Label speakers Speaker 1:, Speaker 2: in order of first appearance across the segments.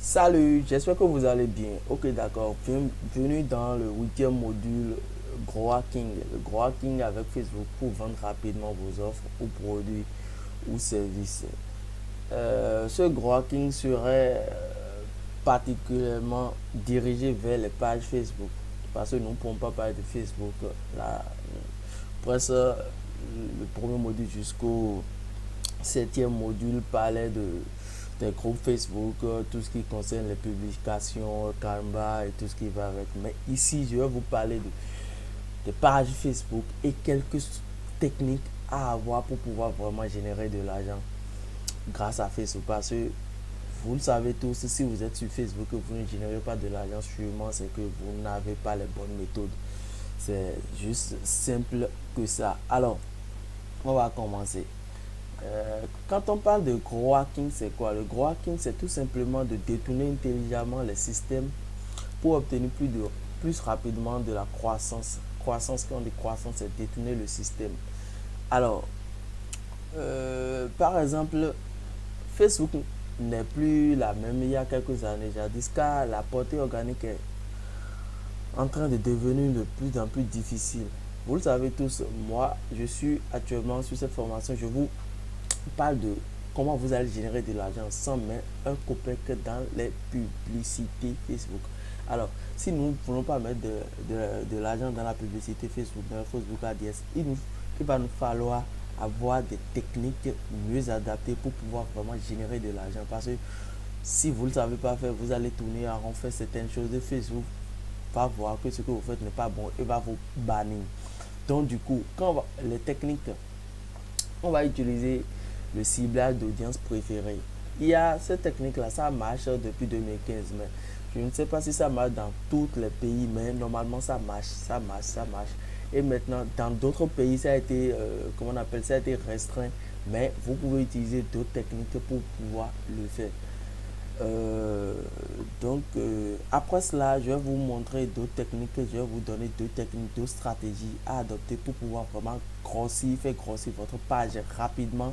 Speaker 1: Salut, j'espère que vous allez bien. Ok, d'accord. Bienvenue dans le huitième module Grow Hacking. Le Grow Hacking avec Facebook pour vendre rapidement vos offres ou produits ou services. Ce Grow Hacking serait particulièrement dirigé vers les pages Facebook. Parce que nous ne pouvons pas parler de Facebook. Là, presque le premier module jusqu'au septième module parlait des groupes Facebook, tout ce qui concerne les publications, Canva et tout ce qui va avec. Mais ici, je vais vous parler des pages Facebook et quelques techniques à avoir pour pouvoir vraiment générer de l'argent grâce à Facebook. Parce que vous le savez tous, si vous êtes sur Facebook et vous ne générez pas de l'argent, sûrement c'est que vous n'avez pas les bonnes méthodes. C'est juste simple que ça. Alors, on va commencer. Quand on parle de grow hacking, c'est quoi? Le grow hacking, c'est tout simplement de détourner intelligemment les systèmes pour obtenir plus rapidement de la croissance. Croissance, quand on dit croissance, c'est détourner le système. Alors, par exemple, Facebook n'est plus la même il y a quelques années, jadis, car la portée organique est en train de devenir de plus en plus difficile. Vous le savez tous, moi, je suis actuellement sur cette formation. Je vous parle de comment vous allez générer de l'argent sans mettre un copec dans les publicités Facebook. Alors, si nous ne voulons pas mettre de l'argent dans la publicité Facebook, dans le Facebook ADS, il va nous falloir avoir des techniques mieux adaptées pour pouvoir vraiment générer de l'argent. Parce que si vous ne le savez pas faire, vous allez tourner en rond, faire certaines choses de Facebook, va voir que ce que vous faites n'est pas bon et va vous bannir. Donc du coup, les techniques, on va utiliser le ciblage d'audience préférée. Il y a cette technique-là, ça marche depuis 2015, mais je ne sais pas si ça marche dans tous les pays, mais normalement ça marche, ça marche, ça marche. Et maintenant, dans d'autres pays, ça a été, comment on appelle, ça a été restreint, mais vous pouvez utiliser d'autres techniques pour pouvoir le faire. Euh, après cela, je vais vous montrer d'autres techniques, je vais vous donner deux techniques, deux stratégies à adopter pour pouvoir vraiment faire grossir votre page rapidement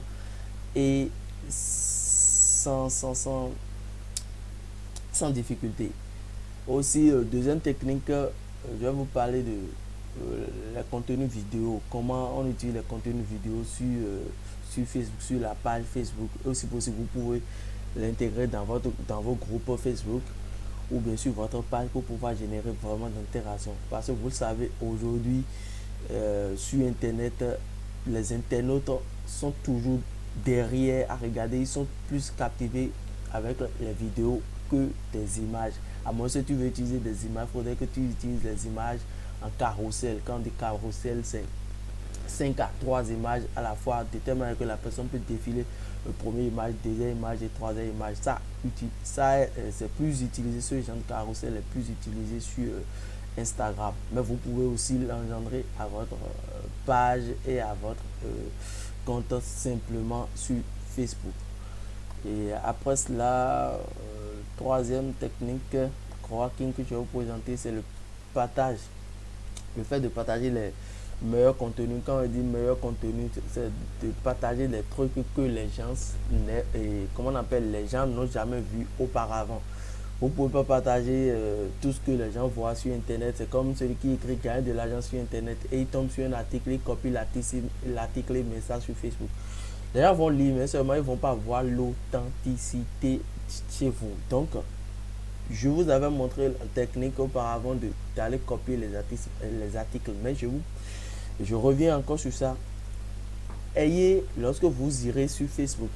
Speaker 1: et sans difficulté. Aussi, deuxième technique, je vais vous parler de les contenus vidéo, comment on utilise les contenus vidéo sur Facebook, sur la page Facebook. Aussi possible, vous pouvez l'intégrer dans vos groupes Facebook ou bien sûr votre page pour pouvoir générer vraiment d'interaction. Parce que vous le savez, aujourd'hui, sur Internet, les internautes sont toujours derrière à regarder, ils sont plus captivés avec les vidéos que des images. À moins que tu veux utiliser des images, il faudrait que tu utilises les images en carrousel. Quand on dit carrousel, c'est 5 à 3 images à la fois, de telle manière que la personne peut défiler le premier image, deuxième image et troisième image. C'est plus utilisé, ce genre de carrousel est plus utilisé sur Instagram. Mais vous pouvez aussi l'engendrer à votre page et à votre compte simplement sur Facebook. Et après cela, troisième technique cracking que je vais vous présenter, c'est le partage. Le fait de partager les meilleurs contenus. Quand on dit meilleur contenu, c'est de partager des trucs que les gens, comment on appelle, les gens n'ont jamais vu auparavant. Vous ne pouvez pas partager tout ce que les gens voient sur Internet. C'est comme celui qui écrit gagne de l'argent sur Internet et il tombe sur un article, il copie l'article et met ça sur Facebook. Les gens vont lire, mais seulement ils ne vont pas voir l'authenticité chez vous. Donc, je vous avais montré la technique auparavant d'aller copier les articles, mais je reviens encore sur ça. Lorsque vous irez sur Facebook,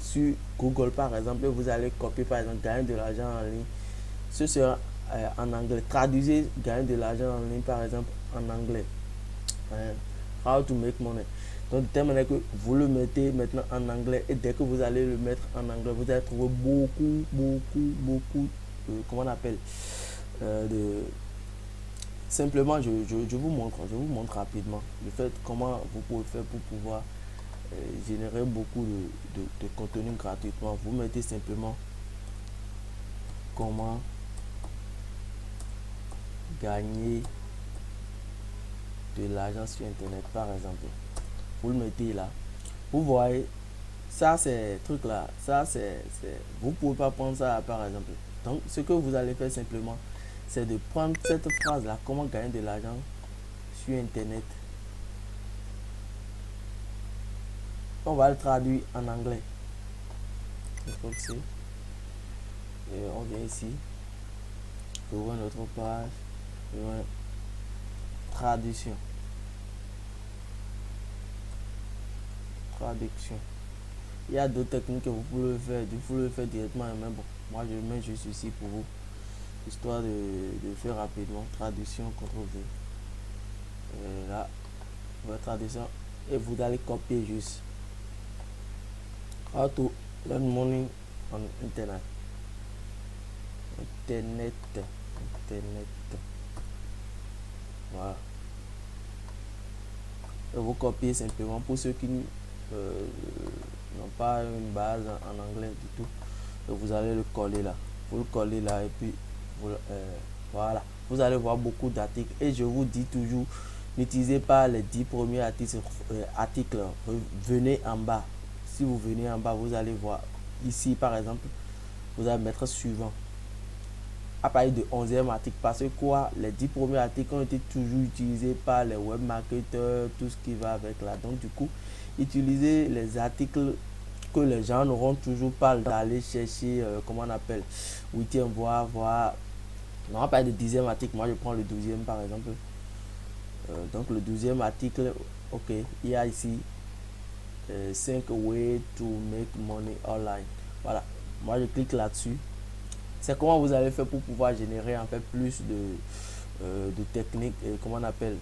Speaker 1: sur Google par exemple, vous allez copier par exemple gagner de l'argent en ligne, ce sera en anglais. Traduisez gagner de l'argent en ligne par exemple en anglais. Hein, how to make money. Donc de telle manière que vous le mettez maintenant en anglais et dès que vous allez le mettre en anglais, vous allez trouver beaucoup, comment on appelle, de simplement je vous montre rapidement le fait comment vous pouvez faire pour pouvoir générer beaucoup de contenu gratuitement. Vous mettez simplement comment gagner de l'argent sur internet par exemple. Vous le mettez là. Vous voyez, ça c'est truc là. Ça c'est vous pouvez pas prendre ça par exemple. Donc, ce que vous allez faire simplement, c'est de prendre cette phrase-là, comment gagner de l'argent sur Internet. On va le traduire en anglais. Et on vient ici. Ouvrir notre page. Traduction. Traduction. Il y a d'autres techniques que vous pouvez faire. Vous pouvez le faire directement. Mais bon, moi je mets juste ici pour vous. Histoire de faire rapidement. Traduction, CTRL-V. Là, votre traduction. Et vous allez copier juste. How to learn money on internet. Internet. Voilà. Et vous copiez simplement pour ceux qui n'ont pas une base en anglais du tout. Et vous allez le coller là. Vous le collez là et puis voilà. Vous allez voir beaucoup d'articles. Et je vous dis toujours, n'utilisez pas les 10 premiers articles. Venez en bas. Si vous venez en bas, vous allez voir ici par exemple, vous allez mettre suivant à partir de 11e article, parce que quoi, les 10 premiers articles ont été toujours utilisés par les web marketeurs, tout ce qui va avec là. Donc du coup, utilisez les articles que les gens n'auront toujours pas d'aller chercher, comment on appelle, 8e, voir. Non, à partir de 10e article, moi je prends le 12e par exemple. Donc le 12e article, ok, il y a ici 5 ways to make money online. Voilà, moi je clique là-dessus. C'est comment vous allez faire pour pouvoir générer en fait plus de techniques, et comment on appelle,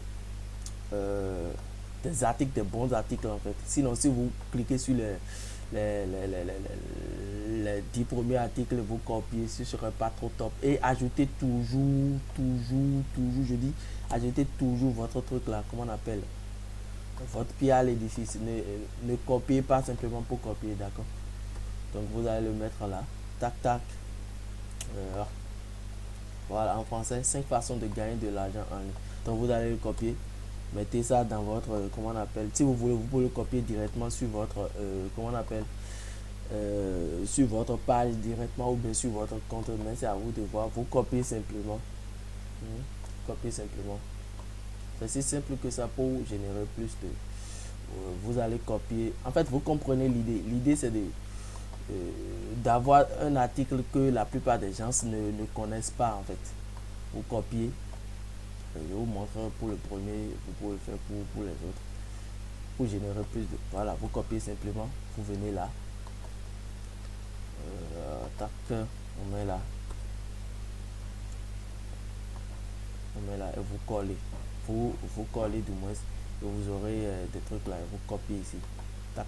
Speaker 1: des articles, des bons articles en fait. Sinon, si vous cliquez sur les 10 premiers articles, vous copiez, ce serait pas trop top. Et ajoutez toujours, je dis, ajoutez toujours votre truc là, comment on appelle, votre pied à l'édifice. Ne copiez pas simplement pour copier, d'accord. Donc vous allez le mettre là, tac tac. Voilà, en français, 5 façons de gagner de l'argent en ligne. Donc vous allez le copier, mettez ça dans votre, comment on appelle, si vous voulez, vous pouvez le copier directement sur votre, comment on appelle, sur votre page directement ou bien sur votre compte, mais c'est à vous de voir. Vous copiez simplement. Copiez simplement. C'est si simple que ça pour générer plus de... vous allez copier. En fait, vous comprenez l'idée. L'idée, c'est de d'avoir un article que la plupart des gens ne connaissent pas en fait. Vous copiez. Je vous montre pour le premier, vous pouvez le faire pour les autres. Pour générer plus de... Voilà, vous copiez simplement. Vous venez là. Tac, on met là. On met là et vous collez. Vous collez du moins. Et vous aurez des trucs là. Et vous copiez ici. Tac.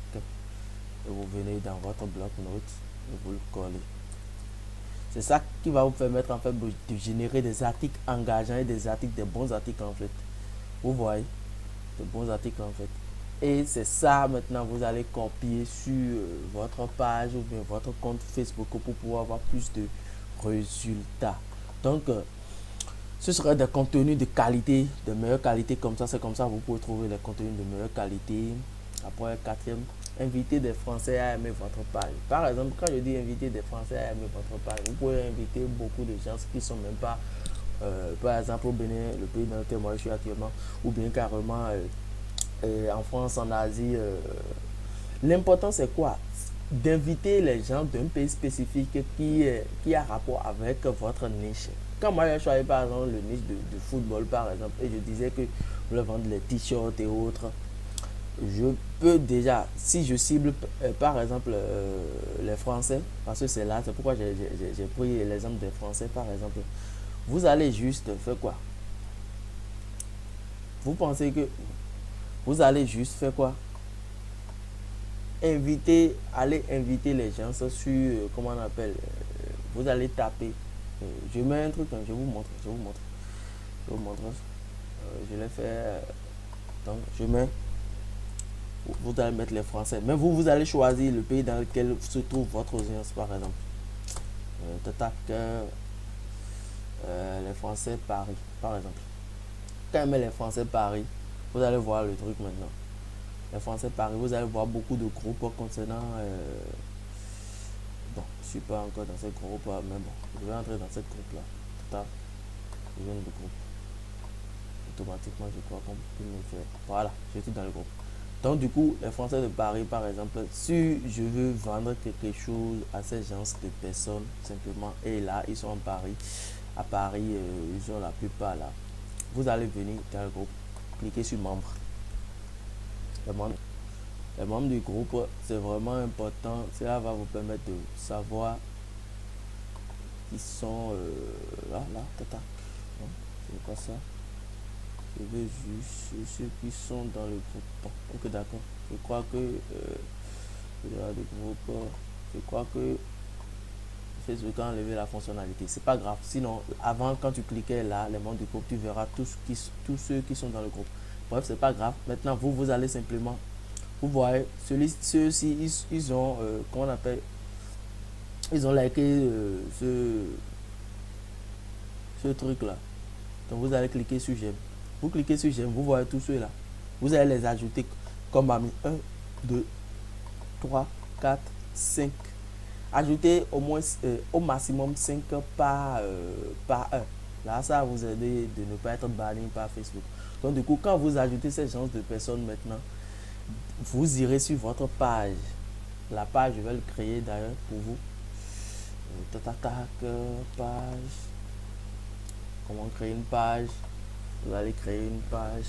Speaker 1: Et vous venez dans votre bloc-notes et vous le collez. C'est ça qui va vous permettre en fait de générer des articles engageants et des articles, des bons articles en fait. Vous voyez, de bons articles en fait. Et c'est ça maintenant vous allez copier sur votre page ou bien votre compte Facebook pour pouvoir avoir plus de résultats. Donc ce serait des contenus de qualité, de meilleure qualité comme ça. C'est comme ça que vous pouvez trouver les contenus de meilleure qualité. Après, quatrième, inviter des Français à aimer votre page. Par exemple, quand je dis inviter des Français à aimer votre page, vous pouvez inviter beaucoup de gens qui ne sont même pas, par exemple, au Bénin, le pays dans lequel moi je suis actuellement, ou bien carrément en France, en Asie. L'important, c'est quoi? D'inviter les gens d'un pays spécifique qui a rapport avec votre niche. Quand moi j'ai choisi par exemple le niche de football par exemple, et je disais que je voulais vendre les t-shirts et autres, je peux déjà, si je cible par exemple les Français, parce que c'est là, c'est pourquoi j'ai pris l'exemple des Français par exemple, vous allez juste faire quoi? Vous pensez que vous allez juste faire quoi? Allez inviter les gens sur, comment on appelle, vous allez taper, je mets un truc, je vous montre, je l'ai fait, donc je mets, vous allez mettre les Français, mais vous allez choisir le pays dans lequel se trouve votre audience par exemple, les Français Paris par exemple. Quand on met les Français Paris, vous allez voir le truc maintenant. Les Français Paris, vous allez voir beaucoup de groupes concernant bon, suis pas encore dans ce groupe, mais bon, je vais entrer dans ce groupe là. Tac, je viens de groupe. Automatiquement, je crois qu'on peut me faire. Voilà, je suis dans le groupe. Donc du coup, les Français de Paris, par exemple, si je veux vendre quelque chose à ces gens de personnes, simplement, et là, ils sont en Paris, à Paris, ils sont la plupart là. Vous allez venir dans le groupe, cliquez sur membres. Les membres du groupe, c'est vraiment important. Cela va vous permettre de savoir qui sont là, tac. C'est quoi ça? Je veux juste ceux qui sont dans le groupe. Bon, ok, d'accord. Je crois que je crois que Facebook a enlevé la fonctionnalité. C'est pas grave. Sinon, avant, quand tu cliquais là, les membres du groupe, tu verras tous ceux qui sont dans le groupe. Bref, c'est pas grave. Maintenant, vous allez simplement, vous voyez, ceux-ci, ils ont, comment on appelle, ils ont liké ce truc là. Donc, vous allez cliquer sur j'aime. Vous cliquez sur j'aime, vous voyez tous ceux-là. Vous allez les ajouter comme ami 1, 2, 3, 4, 5. Ajoutez au moins au maximum 5 par 1. Là, ça va vous aider de ne pas être banni par Facebook. Donc, du coup, quand vous ajoutez ces genres de personnes maintenant, vous irez sur votre page. La page, je vais le créer d'ailleurs pour vous. Page. Comment créer une page? Vous allez créer une page.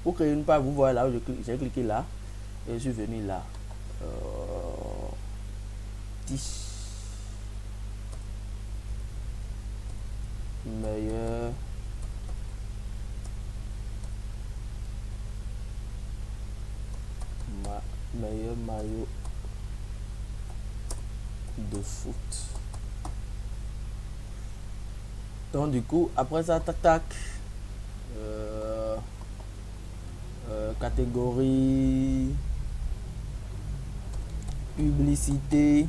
Speaker 1: Pour créer une page, vous voyez là où j'ai cliqué là et je suis venu là. 10 meilleur maillot de foot. Donc du coup, après ça, tac, catégorie publicité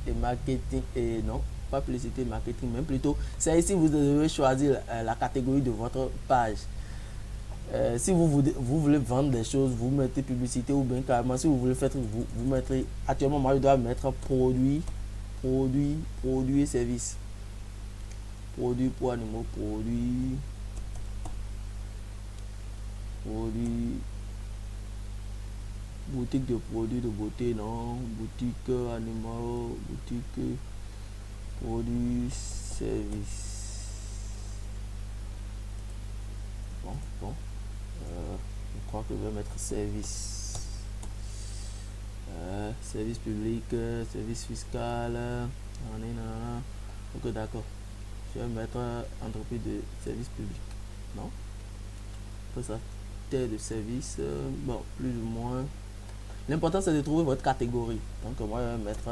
Speaker 1: et marketing, et non, pas publicité, marketing, mais plutôt, c'est ici vous devez choisir la catégorie de votre page. Si vous voulez vendre des choses, vous mettez publicité, ou bien carrément, si vous voulez faire, vous mettrez, actuellement, moi je dois mettre produit et services. Produit pour animaux, produit, boutique de produits de beauté, non, boutique animaux, boutique produits, services. Bon. Je crois que je vais mettre service. Service public, service fiscal. Ok, d'accord. Je vais mettre entreprise de service public. Non? Après ça, terre de service. Bon, plus ou moins. L'important c'est de trouver votre catégorie. Donc moi je vais mettre.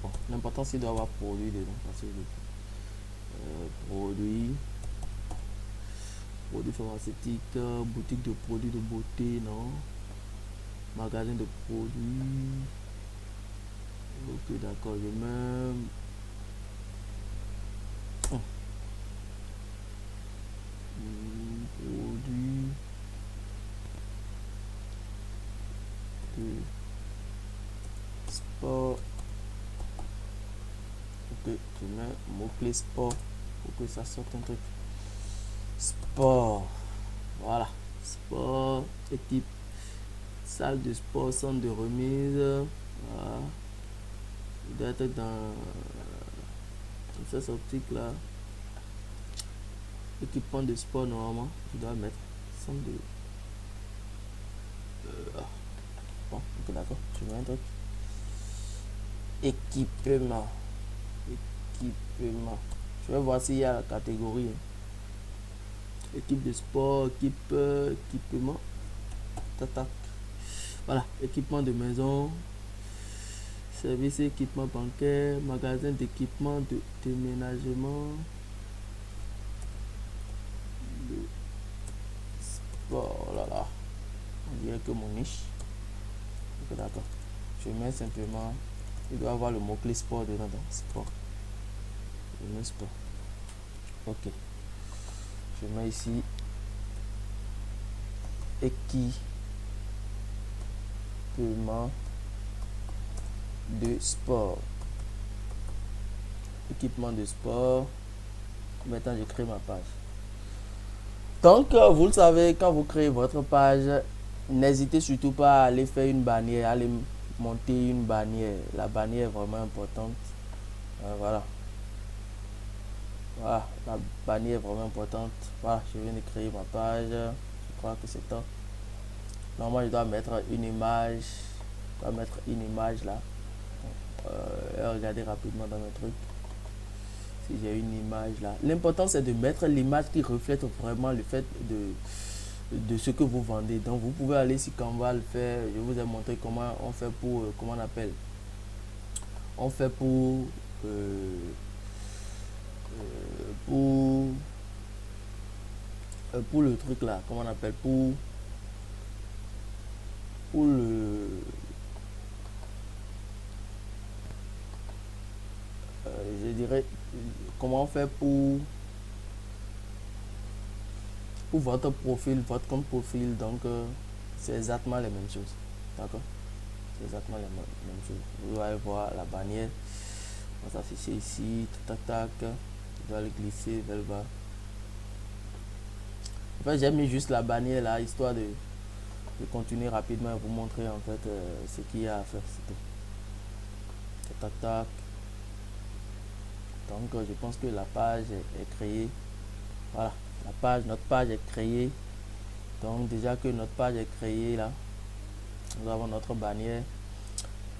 Speaker 1: Bon, l'important c'est d'avoir produit dedans. Parce que produit pharmaceutique, boutique de produits de beauté, non, magasin de produits. Ok, d'accord, je mets produit de sport. Ok, je mets mot-clé sport pour que ça sorte un truc. Sport, voilà, sport, équipe, salle de sport, centre de remise. Voilà. Il doit être dans cette optique là. Équipement de sport, normalement je dois mettre centre de bon, ok, d'accord, je mets un truc. Équipement, je vais voir s'il y a la catégorie. Équipe de sport, équipement. Tac. Voilà, équipement de maison, service équipement bancaire, magasin d'équipement de déménagement, de sport. Oh là là, on dirait que mon niche. Ok, d'accord. Je mets simplement, il doit avoir le mot-clé sport dedans, sport. Je mets sport. Ok. Je mets ici équipement de sport. Équipement de sport. Maintenant, je crée ma page. Donc, vous le savez, quand vous créez votre page, n'hésitez surtout pas à aller faire une bannière, à aller monter une bannière. La bannière est vraiment importante. Voilà. Voilà, la bannière est vraiment importante. Voilà, je viens de créer ma page. Je crois que c'est top. Normalement, je dois mettre une image. Je dois mettre une image là. Regardez rapidement dans mes trucs. Si j'ai une image là. L'important c'est de mettre l'image qui reflète vraiment le fait de ce que vous vendez. Donc vous pouvez aller sur Canva le faire. Je vous ai montré comment on fait pour, comment on appelle. On fait pour pour le truc là, comment on appelle, pour le je dirais comment on fait pour votre profil, votre compte profil. Donc c'est exactement les mêmes choses, d'accord, c'est exactement les mêmes choses. Vous allez voir la bannière va s'afficher ici, tac tac, je dois le glisser vers le bas. En fait, j'ai mis juste la bannière là histoire de continuer rapidement et vous montrer en fait ce qu'il y a à faire, c'est tout. Tac tac. Donc je pense que la page est créée. Voilà, notre page est créée. Donc déjà que notre page est créée là, nous avons notre bannière.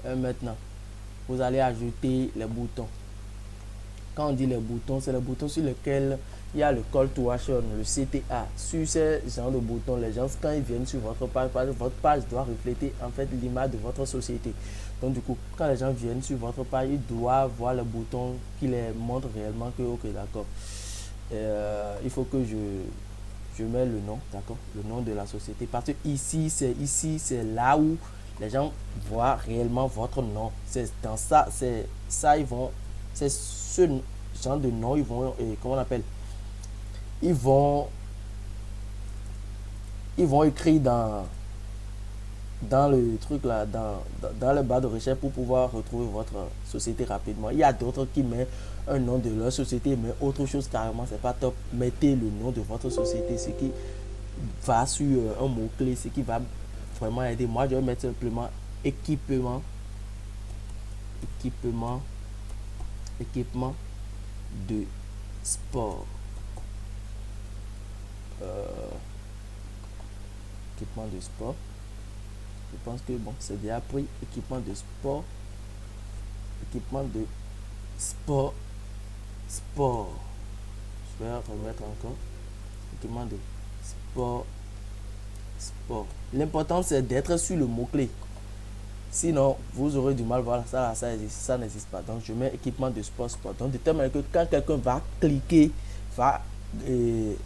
Speaker 1: Et maintenant, vous allez ajouter les boutons. Quand on dit les boutons, c'est les boutons sur lesquels il y a le call to action, le CTA. Sur ces genres de boutons, les gens, quand ils viennent sur votre page doit refléter en fait l'image de votre société. Donc du coup, quand les gens viennent sur votre page, ils doivent voir le bouton qui les montre réellement que, ok, d'accord. Il faut que je mets le nom, d'accord, le nom de la société. Parce que ici, c'est là où les gens voient réellement votre nom. C'est dans ça, c'est ce genre de nom, ils vont, comment on appelle, ils vont écrire dans le truc là, dans le bas de recherche pour pouvoir retrouver votre société rapidement. Il y a d'autres qui mettent un nom de leur société, mais autre chose carrément, c'est pas top. Mettez le nom de votre société, ce qui va sur un mot-clé, ce qui va vraiment aider. Moi, je vais mettre simplement équipement, équipement de sport. Équipement de sport. Je pense que bon, c'est déjà pris. Équipement de sport. Équipement de sport. Sport. Je vais remettre encore. Équipement de sport. Sport. L'important c'est d'être sur le mot-clé. Sinon, vous aurez du mal. Voilà, ça n'existe pas. Donc, je mets équipement de sport. Donc, de telle manière que quand quelqu'un va cliquer, va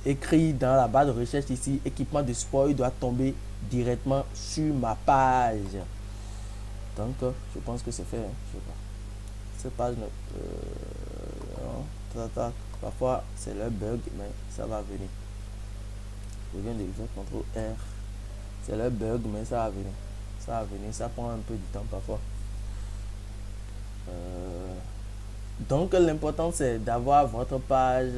Speaker 1: écrire dans la barre de recherche ici, équipement de sport, il doit tomber directement sur ma page. Donc, je pense que c'est fait. Hein, je sais pas. Cette page, parfois, c'est le bug, mais ça va venir. Je viens de faire CTRL R. C'est le bug, mais ça va venir. Ça va venir, ça prend un peu du temps parfois. Donc l'important c'est d'avoir votre page.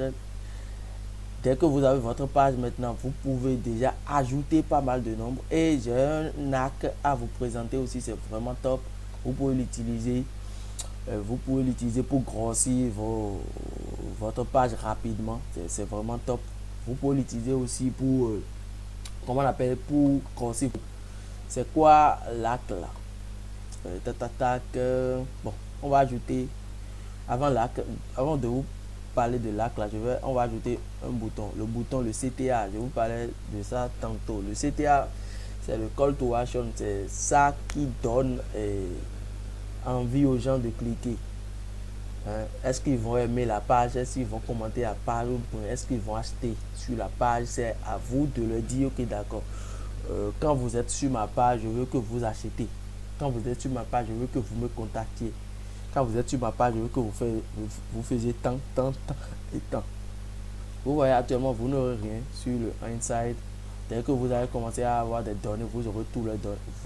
Speaker 1: Dès que vous avez votre page maintenant, vous pouvez déjà ajouter pas mal de nombres. Et j'ai un hack à vous présenter aussi, c'est vraiment top. Vous pouvez l'utiliser. Pour grossir votre page rapidement. C'est vraiment top. Vous pouvez l'utiliser aussi pour, comment on appelle, pour grossir. C'est quoi l'hack là? Bon, on va ajouter avant de vous parler de l'hack là, on va ajouter un bouton, le CTA. Je vous parlais de ça tantôt. Le CTA, c'est le call to action, c'est ça qui donne envie aux gens de cliquer. Est-ce qu'ils vont aimer la page, est-ce qu'ils vont commenter la page, est-ce qu'ils vont acheter sur la page? C'est à vous de leur dire, ok, d'accord, quand vous êtes sur ma page, je veux que vous achetez. Quand vous êtes sur ma page, je veux que vous me contactiez. Quand vous êtes sur ma page, je veux que vous faisiez tant et tant. Vous voyez, actuellement, vous n'aurez rien sur le Insight. Dès que vous allez commencer à avoir des données, vous aurez toutes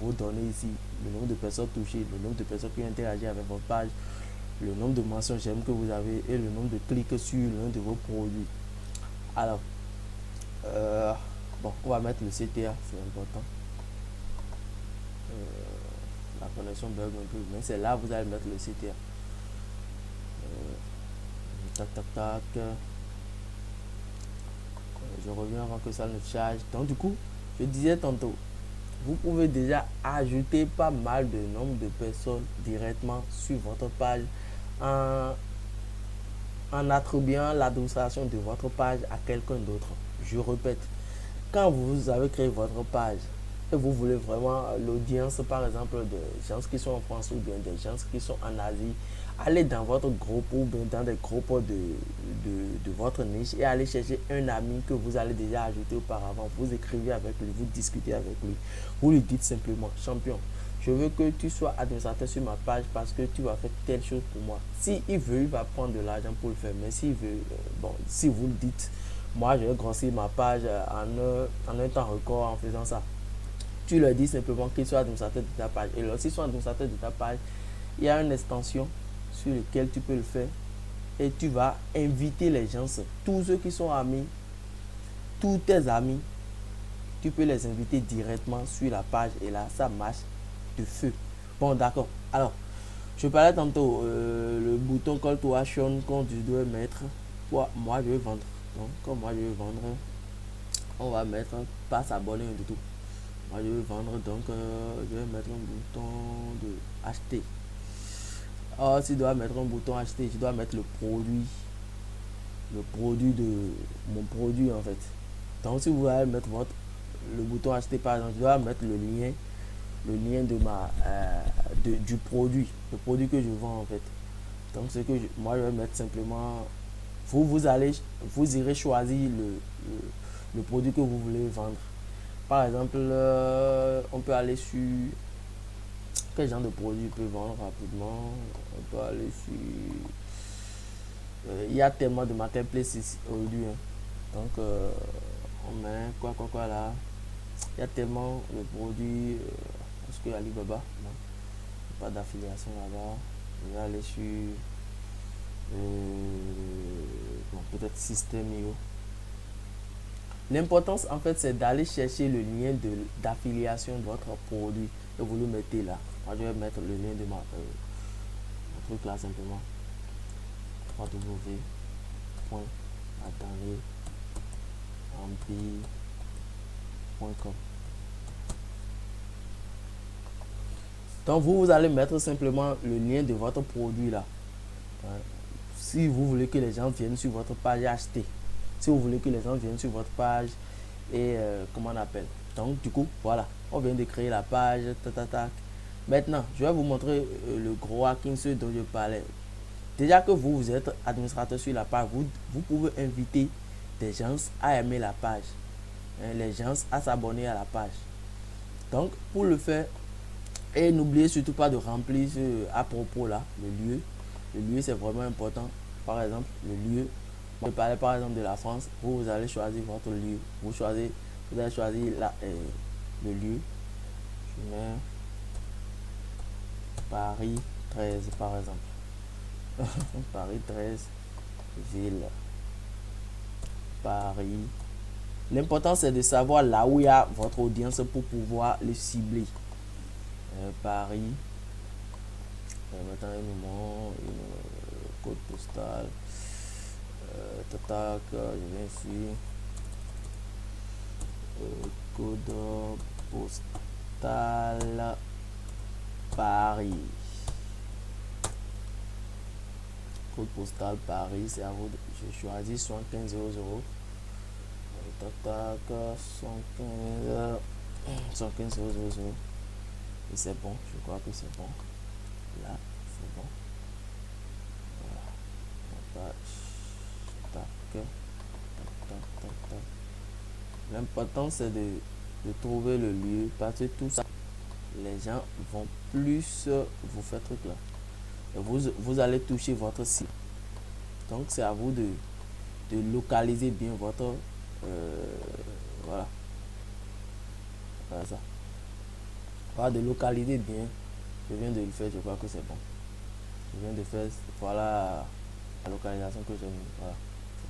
Speaker 1: vos données ici. le nombre de personnes touchées, le nombre de personnes qui ont interagi avec votre page, le nombre de mentions j'aime que vous avez et le nombre de clics sur l'un de vos produits. Alors, bon, on va mettre le CTA, c'est important. La connexion bug un peu, mais c'est là que vous allez mettre le CTA. Tac, tac, tac. Je reviens avant que ça ne charge. Donc, du coup, je disais tantôt, vous pouvez déjà ajouter pas mal de nombre de personnes directement sur votre page en attribuant l'administration de votre page à quelqu'un d'autre. Je répète, quand vous avez créé votre page et vous voulez vraiment l'audience, par exemple, des gens qui sont en France ou bien des gens qui sont en Asie, allez dans votre groupe ou bien dans des groupes de votre niche et allez chercher un ami que vous allez déjà ajouter auparavant. Vous écrivez avec lui, vous discutez avec lui. Vous lui dites simplement, champion, je veux que tu sois administrateur sur ma page parce que tu vas faire telle chose pour moi. Si il veut, il va prendre de l'argent pour le faire. Mais s'il veut, bon, si vous le dites, moi je vais grossir ma page en un temps record en faisant ça. Tu leur dis simplement qu'il soit administrateur de ta page. Et lorsqu'ils sont administrateurs de ta page, il y a une extension sur laquelle tu peux le faire. Et tu vas inviter les gens, tous ceux qui sont amis, tous tes amis, tu peux les inviter directement sur la page et là, ça marche de feu. Bon, d'accord. Alors, je parlais tantôt, le bouton Call to Action qu'on doit mettre. Moi, je vais vendre. Donc, comme moi, je vais vendre, on va mettre pas s'abonner du tout. Moi, je vais vendre, donc je vais mettre un bouton de acheter. Alors, si je dois mettre un bouton acheter, je dois mettre le produit de mon produit en fait. Donc, si vous allez mettre le bouton acheter par exemple, je dois mettre le lien de du produit, le produit que je vends en fait. Donc, ce que moi je vais mettre simplement, vous irez choisir le produit que vous voulez vendre. Par exemple, on peut aller sur quel genre de produit peut vendre rapidement. On peut aller sur il y a tellement de marketplace ici aujourd'hui, hein. Donc on met quoi là. Il y a tellement de produits. Est-ce que Alibaba, non, pas d'affiliation là-bas. Je vais aller sur bon, peut-être System.io. L'importance en fait c'est d'aller chercher le lien d'affiliation de votre produit et vous le mettez là. Moi je vais mettre le lien de mon truc là simplement. www.attendez.com. Donc vous allez mettre simplement le lien de votre produit là. Si vous voulez que les gens viennent sur votre page et acheter. Si vous voulez que les gens viennent sur votre page et comment on appelle. Donc du coup voilà, on vient de créer la page. Maintenant je vais vous montrer le gros hacking, ce dont je parlais. Déjà que vous êtes administrateur sur la page, vous pouvez inviter des gens à aimer la page, les gens à s'abonner à la page. Donc pour le faire, et n'oubliez surtout pas de remplir à propos là, le lieu. Le lieu c'est vraiment important. Par exemple, le lieu, je parlais par exemple de la France, vous allez choisir votre lieu. Vous allez choisir le lieu. Je mets Paris 13 par exemple. Paris 13, ville. Paris. L'important c'est de savoir là où il y a votre audience pour pouvoir le cibler. Paris. Maintenant un numéro, code postal. Tac, je viens ici. Code postal Paris. Code postal Paris, c'est à vous. Je choisis 7500. Tac, 115 et c'est bon, je crois que c'est bon. Là, c'est bon. Voilà. Tac. L'important c'est de trouver le lieu parce que tout ça, les gens vont plus vous faire truc là. Et vous allez toucher votre site. Donc c'est à vous de localiser bien votre voilà. Voilà ça. Voilà, de localiser bien. Je viens de le faire, je crois que c'est bon. Je viens de faire, voilà la localisation que j'ai mis. Voilà,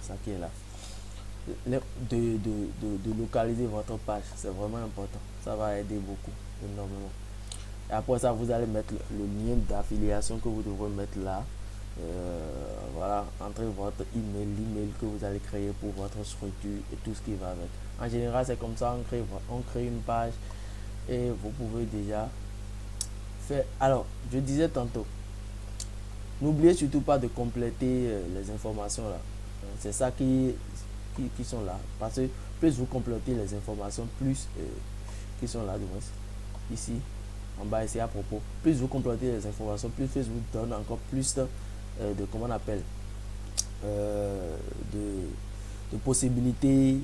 Speaker 1: c'est ça qui est là. De localiser votre page, c'est vraiment important. Ça va aider beaucoup, énormément. Et après ça, vous allez mettre le lien d'affiliation que vous devrez mettre là. Voilà, entrez votre email, l'email que vous allez créer pour votre structure et tout ce qui va avec. En général, c'est comme ça, on crée une page et vous pouvez déjà faire. Alors, je disais tantôt, n'oubliez surtout pas de compléter les informations là. C'est ça qui sont là. Parce que plus vous complétez les informations, plus qui sont là, du moins, ici, en bas ici à propos, plus vous complétez les informations, plus Facebook donne encore plus de comment on appelle, de possibilités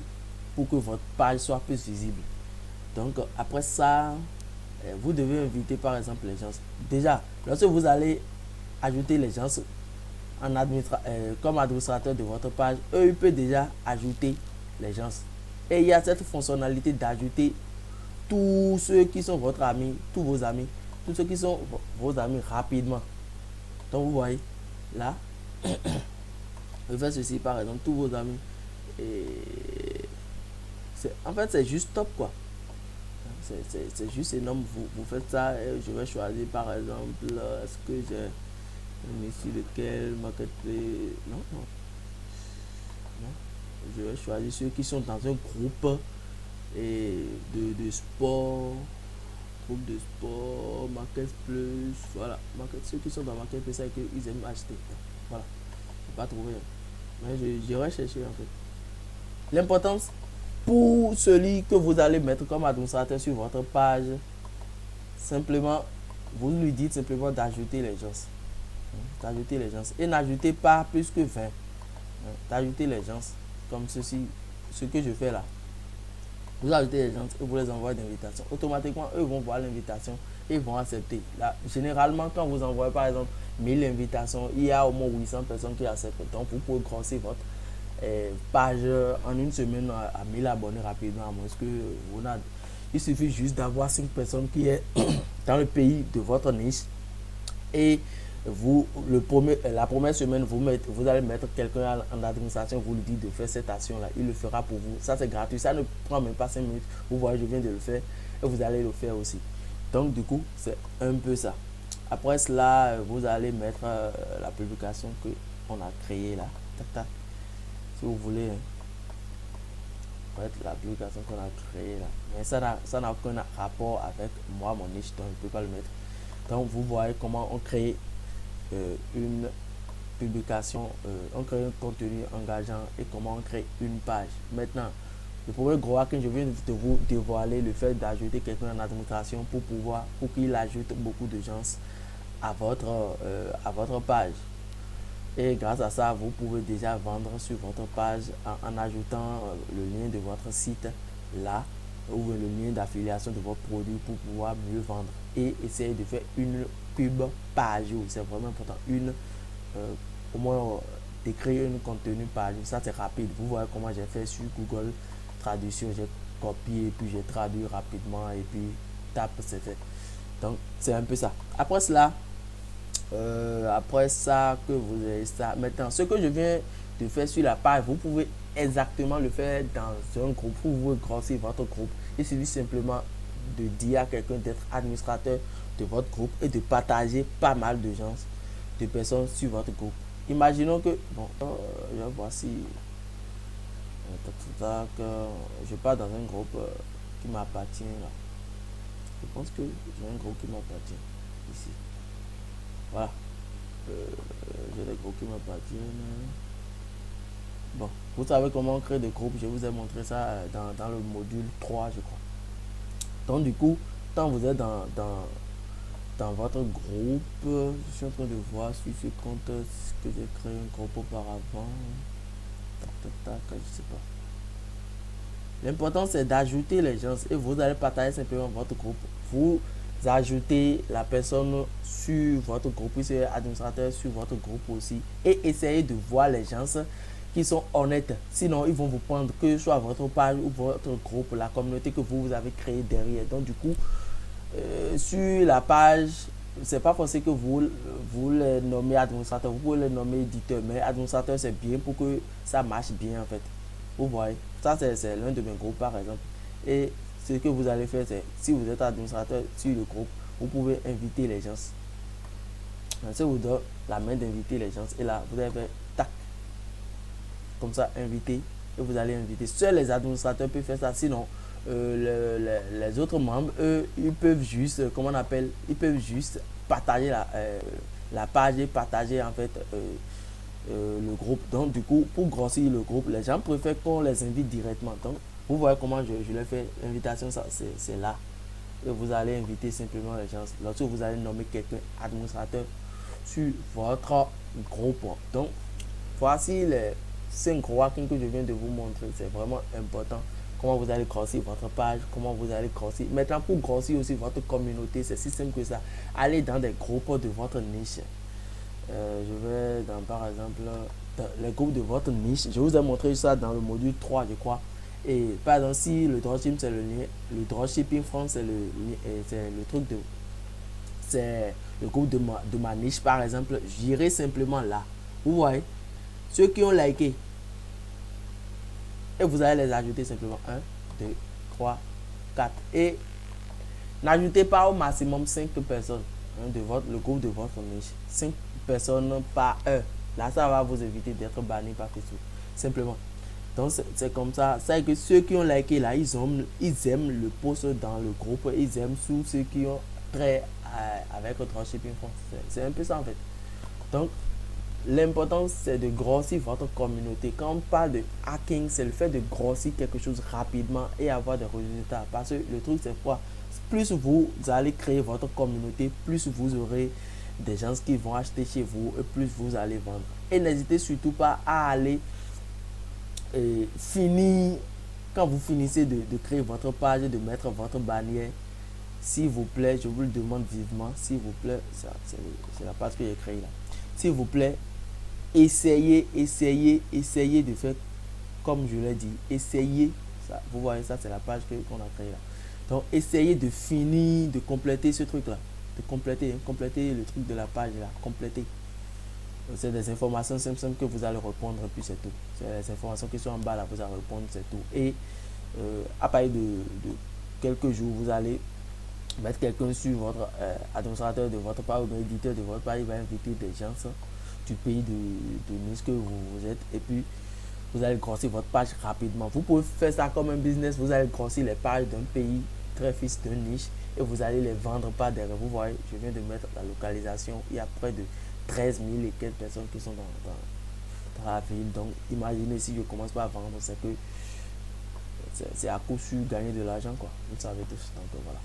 Speaker 1: pour que votre page soit plus visible. Donc après ça, vous devez inviter par exemple les gens. Déjà, lorsque vous allez ajouter les gens en comme administrateur de votre page, eux ils peuvent déjà ajouter les gens. Et il y a cette fonctionnalité d'ajouter tous ceux qui sont votre ami, tous vos amis, tous ceux qui sont vos amis rapidement. Donc vous voyez, là, je fais ceci par exemple, tous vos amis. Et en fait, c'est juste top quoi. C'est juste énorme. Vous faites ça et je vais choisir par exemple, est-ce que j'ai ici lequel marketplace. Non, non, non. Je vais choisir ceux qui sont dans un groupe et de sport, groupe de sport, marketplace, voilà, ceux qui sont dans marketplace et qu'ils aiment acheter. Voilà, je n'ai pas trouvé, mais j'irai chercher en fait. L'importance pour celui que vous allez mettre comme administrateur sur votre page, simplement, vous lui dites simplement d'ajouter les gens. D'ajouter les gens. Et n'ajoutez pas plus que 20. D'ajouter les gens comme ceci, ce que je fais là. Vous ajoutez les gens et vous les envoyez d'invitation. Automatiquement, eux vont voir l'invitation et vont accepter. Là, généralement, quand vous envoyez par exemple 1000 invitations, il y a au moins 800 personnes qui acceptent. Donc, vous pouvez grossir votre page en une semaine à 1000 abonnés rapidement. À moins que vous n'avez. Il suffit juste d'avoir 5 personnes qui est dans le pays de votre niche. Et vous, la première semaine, vous allez mettre quelqu'un en administration, vous lui dites de faire cette action-là, il le fera pour vous. Ça, c'est gratuit, ça ne prend même pas 5 minutes. Vous voyez, je viens de le faire et vous allez le faire aussi. Donc, du coup, c'est un peu ça. Après cela, vous allez mettre la publication qu'on a créée là. Tac, tac. Si vous voulez, mettre la publication qu'on a créée là. Mais ça n'a aucun rapport avec moi, mon niche, donc je ne peux pas le mettre. Donc, vous voyez comment on crée une publication, on crée un contenu engageant et comment on crée une page. Maintenant, le premier gros hack que je viens de vous dévoiler, le fait d'ajouter quelqu'un en administration pour qu'il ajoute beaucoup de gens à votre page. Et grâce à ça, vous pouvez déjà vendre sur votre page en ajoutant le lien de votre site là, ou le lien d'affiliation de votre produit pour pouvoir mieux vendre. Et essayer de faire une pub par jour, c'est vraiment important. Au moins d'écrire un contenu par jour, ça c'est rapide. Vous voyez comment j'ai fait sur Google Traduction, j'ai copié et puis j'ai traduit rapidement et puis tape, c'est fait. Donc c'est un peu ça. Après cela, après ça que vous avez ça, maintenant ce que je viens de faire sur la page, vous pouvez exactement le faire dans un groupe. Vous pouvez grossir votre groupe. Il suffit simplement de dire à quelqu'un d'être administrateur de votre groupe et de partager pas mal de gens, de personnes sur votre groupe. Imaginons que, bon, je vais voir si je pars dans un groupe qui m'appartient là. Je pense que j'ai un groupe qui m'appartient ici. Voilà. J'ai des groupes qui m'appartiennent. Bon, vous savez comment on crée des groupes. Je vous ai montré ça dans le module 3, je crois. Donc, du coup, quand vous êtes dans votre groupe, je suis en train de voir sur ce compte que j'ai créé un groupe auparavant. Je sais pas. L'important, c'est d'ajouter les gens et vous allez partager simplement votre groupe. Vous ajoutez la personne sur votre groupe, puis c'est administrateur sur votre groupe aussi, et essayez de voir les gens qui sont honnêtes. Sinon, ils vont vous prendre que ce soit votre page ou votre groupe, la communauté que vous avez créée derrière. Donc, du coup, sur la page, c'est pas forcément que vous les nommez administrateur, vous pouvez les nommer éditeur, mais administrateur c'est bien pour que ça marche bien en fait. Vous voyez, ça c'est l'un de mes groupes par exemple. Et ce que vous allez faire, c'est si vous êtes administrateur sur le groupe, vous pouvez inviter les gens. Ça vous donne la main d'inviter les gens et là vous allez faire tac, comme ça inviter et vous allez inviter. Seuls les administrateurs peuvent faire ça, sinon les autres membres, eux, ils peuvent juste, comment on appelle, ils peuvent juste partager la page et partager en fait le groupe. Donc du coup, pour grossir le groupe, les gens préfèrent qu'on les invite directement. Donc vous voyez comment je les fais. L'invitation, ça c'est là. Et vous allez inviter simplement les gens. Lorsque vous allez nommer quelqu'un administrateur sur votre groupe. Donc voici les 5 walking que je viens de vous montrer. C'est vraiment important. Comment vous allez grossir votre page, comment vous allez grossir. Maintenant, pour grossir aussi votre communauté, c'est si simple que ça. Allez dans des groupes de votre niche. Je vais dans, par exemple, dans les groupes de votre niche. Je vous ai montré ça dans le module 3, je crois. Et par exemple, si le dropshipping, c'est le lien, le dropshipping France, c'est le truc de... C'est le groupe de ma niche, par exemple. J'irai simplement là. Vous voyez, ceux qui ont liké, et vous allez les ajouter simplement 1, 2, 3, 4 et n'ajoutez pas au maximum 5 personnes de le groupe de votre niche. 5 personnes par heure. Là, ça va vous éviter d'être banni par Facebook. Simplement. Donc, c'est comme ça. C'est que ceux qui ont liké là, ils aiment le post dans le groupe. Ils aiment tous ceux qui ont trait avec le dropshipping. C'est un peu ça en fait. Donc, l'important, c'est de grossir votre communauté. Quand on parle de hacking, c'est le fait de grossir quelque chose rapidement et avoir des résultats. Parce que le truc, c'est quoi? Plus vous allez créer votre communauté, plus vous aurez des gens qui vont acheter chez vous et plus vous allez vendre. Et n'hésitez surtout pas à aller finir, quand vous finissez de créer votre page et de mettre votre bannière, s'il vous plaît, je vous le demande vivement, s'il vous plaît, c'est la page que j'ai créée là. S'il vous plaît, essayez de faire comme je l'ai dit. Essayez, ça, vous voyez ça, c'est la page qu'on a créée là. Donc, essayez de finir, de compléter ce truc là. De compléter le truc de la page là. Compléter. C'est des informations simples que vous allez répondre et puis c'est tout. C'est les informations qui sont en bas là, vous allez répondre, c'est tout. Et à partir de quelques jours, vous allez mettre quelqu'un sur votre administrateur de votre page ou éditeur de votre page. Il va inviter des gens du pays de niche que vous êtes et puis vous allez grossir votre page rapidement. Vous pouvez faire ça comme un business. Vous allez grossir les pages d'un pays très fixe, d'une niche et vous allez les vendre par derrière. Vous voyez, je viens de mettre la localisation. Il y a près de 13 000 et quelques personnes qui sont dans la ville. Donc, imaginez si je commence pas à vendre, c'est que c'est à coup sûr gagner de l'argent, quoi. Vous le savez tous. Donc, voilà.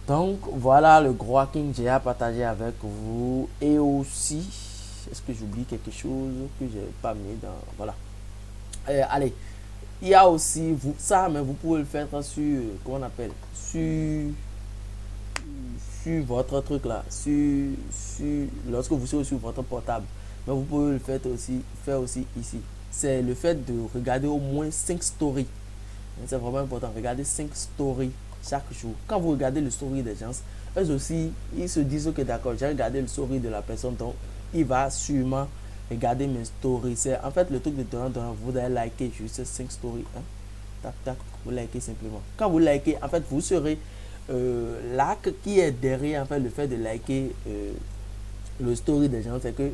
Speaker 1: Donc, voilà le gros hacking que j'ai à partager avec vous. Et aussi, est-ce que j'oublie quelque chose que je n'ai pas mis dans... Voilà. Allez, il y a aussi ça, mais vous pouvez le faire sur, comment on appelle, sur votre truc là, lorsque vous serez sur votre portable. Mais vous pouvez le faire aussi ici. C'est le fait de regarder au moins 5 stories. C'est vraiment important. Regardez 5 stories chaque jour. Quand vous regardez le story des gens, eux aussi, ils se disent que d'accord, j'ai regardé le story de la personne, donc il va sûrement regarder mes stories. C'est en fait le truc de donnant, vous allez liker juste 5 stories. Hein? Tac, tac, vous likez simplement. Quand vous likez, en fait, vous serez l'acte qui est derrière en fait, le fait de liker le story des gens, c'est que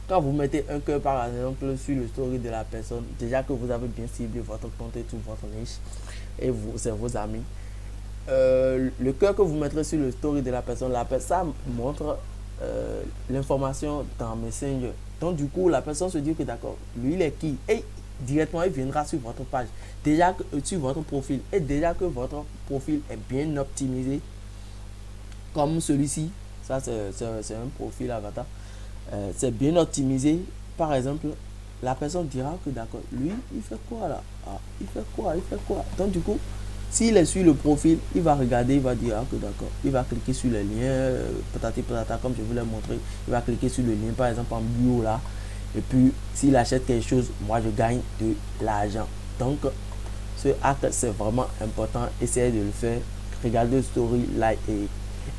Speaker 1: quand vous mettez un cœur par exemple sur le story de la personne, déjà que vous avez bien ciblé votre compte et tout votre niche, et c'est vos amis, le cœur que vous mettrez sur le story de la personne, ça montre l'information dans Messenger. Donc du coup, la personne se dit que d'accord, lui il est qui? Et directement il viendra sur votre page, déjà sur votre profil, et déjà que votre profil est bien optimisé, comme celui-ci, ça c'est un profil avatar, c'est bien optimisé. Par exemple, la personne dira que d'accord, lui il fait quoi là? Il fait quoi? Donc du coup, s'il est sur le profil, il va regarder, il va dire que d'accord, il va cliquer sur le lien, patata, comme je vous l'ai montré, il va cliquer sur le lien, par exemple en bio là, et puis s'il achète quelque chose, moi je gagne de l'argent. Donc ce acte c'est vraiment important, essayez de le faire regardez le story, like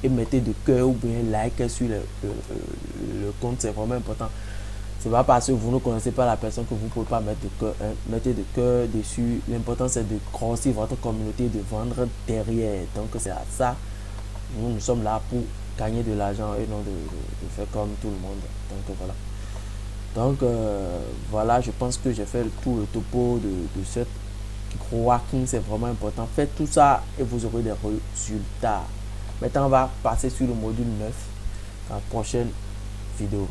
Speaker 1: et mettez de cœur ou bien like sur le compte, c'est vraiment important. C'est pas parce que vous ne connaissez pas la personne que vous ne pouvez pas mettre de cœur, hein. Mettez de cœur dessus. L'important c'est de grossir votre communauté, de vendre derrière. Donc c'est à ça. Nous sommes là pour gagner de l'argent et non de faire comme tout le monde. Donc voilà. Donc voilà, je pense que j'ai fait tout le topo de cette hacking, c'est vraiment important. Faites tout ça et vous aurez des résultats. Maintenant, on va passer sur le module 9 dans la prochaine vidéo.